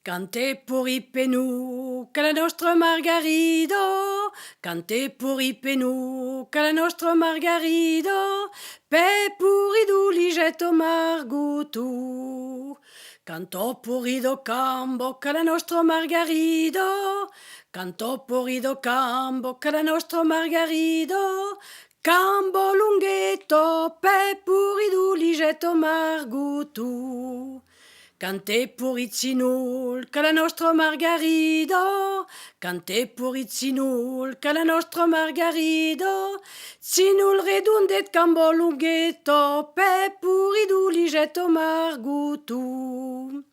Cantè puri penù, che la nostra Margarido, cantè puri penù, che la nostra Margarido, pe puri du ligetto margutu. Cantò puri do cambo, che la nostra Margarido, cantò puri do cambo, che la nostra Margarido, cambo lunghetto, pe puri du ligetto margutu. Cantè purizzinul, che la nostra Margarido, cantè purizzinul, che la nostra Margarido, zinul redundet cambo lunghetto, pe puridu ligetto margutu.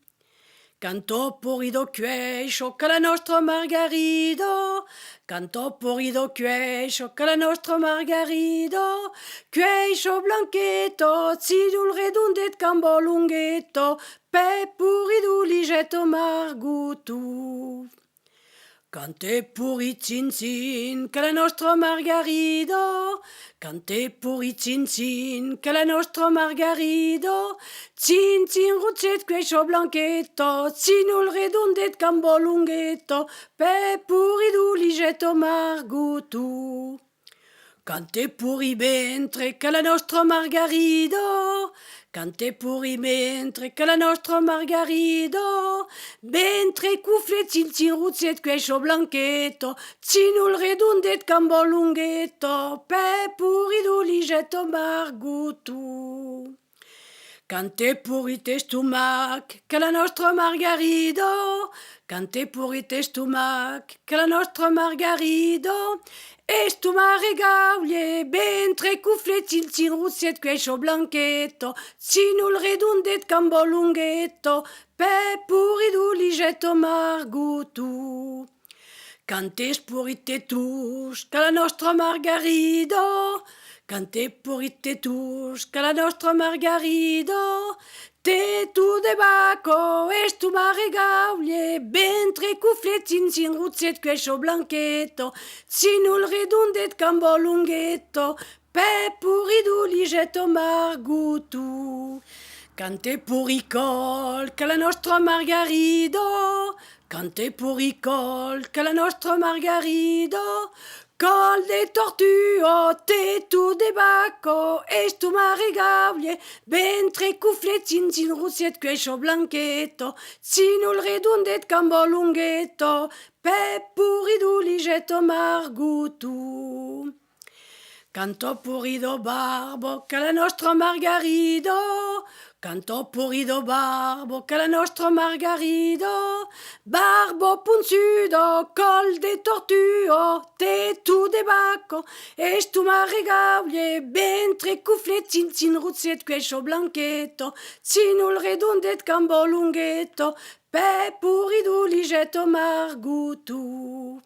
Cantò porido quescio, che la nostra Margarido, cantò porido quescio, che la nostra Margarido, quescio blanchetto, zidul redundet cambo lunghetto, pe puridu ligetto margutu. Cantè puri zin zin, che la nostra Margarido, cantè puri zin zin, che la nostra Margarido, zin zin ruzzet quescio blanchetto, zinul redundet cambo lunghetto, pe puridu ligetto margutu. Cantè puri mentre che la nostra Margarido, cantè puri mentre che la nostra Margarido, mentre cuflet zin zin ruzzet quescio blanchetto, zinul redundet cambo lunghetto, pe puridu ligetto margutu. Cantè puri te stomac, che la nostra Margarido, cantè puri te stomac, che la nostra Margarido, e stomare gaulie, bentre cuflet zin zin ruzzet quescio blanchetto, zinul redundet cambo lunghetto, pe puridu ligetto margutu. Cantè purite tus, che la nostra Margarido, cantè purite tus, che la nostra Margarido, te tu de baco, estu mare gaulie, bentre cuflet zin zin ruzzet quescio blanchetto, zinul redundet cambo lunghetto, pe puridu ligetto margutu. Cantè puricol, che la nostra Margarido, cantè puricol, che la nostra Margarido, col de tortuo, te tu de bacco, estu mare gaulie, bentre cuflet zin zin ruzzet quescio blanchetto, zinul redundet cambo lunghetto, pe puridu ligetto margutu. Cantò purido barbo, che la nostra Margarido, cantò purido barbo, che la nostra Margarido, barbo punzudo, col de tortuo, te tu de bacco, estu mare gaulie, bentre cuflet zin zin ruzzet quescio blanchetto, zinul redundet cambo lunghetto, pe puridu ligetto margutu.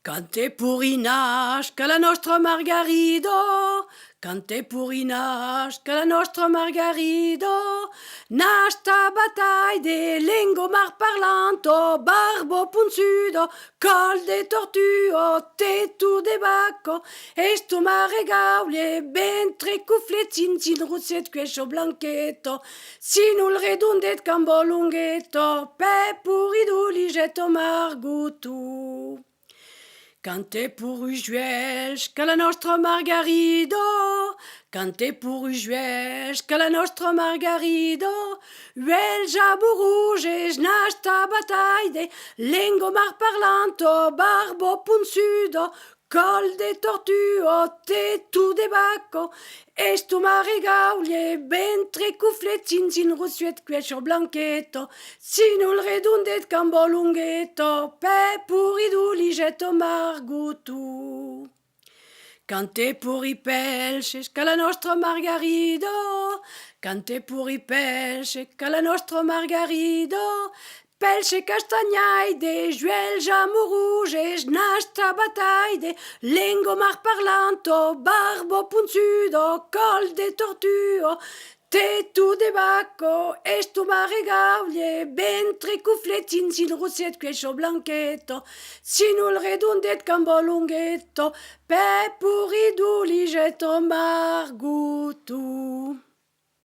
Cantè purinash, che la nostra Margarido, cantè purinash, che la nostra Margarido, nasta bataille, lengo mar parlanto, barbo punzudo, col de tortuo, te tu de bacco, estu mare gaulie, bentre cuflet zin zin ruzzet quescio blanchetto, zinul redundet cambo lunghetto, pe puridu ligetto margutu. Cantè puri juelge, che la nostra Margarido, cantè puri juelge, che la nostra Margarido, juelge a bourrouge, nasta bataille, lengo mar parlanto, barbo punzudo, col de tortuo, te tu de bacco, estu mare gaulie, bentre cuflet zin zin ruzzet quescio blanchetto, zinul redundet cambo lunghetto, pe puridu ligetto margutu. Cantè puri pelces, che la nostra Margarido, cantè puri pelces, che la nostra Margarido, pelce castagnaide, juelge amorouge, nasta bataille, lengo mar parlanto, barbo punzudo, col de tortuo, te tu de bacco, estu mare gaulie, bentre cuflet zin zin ruzzet quescio blanchetto, zinul redundet cambo lunghetto, pe puridu ligetto margutu.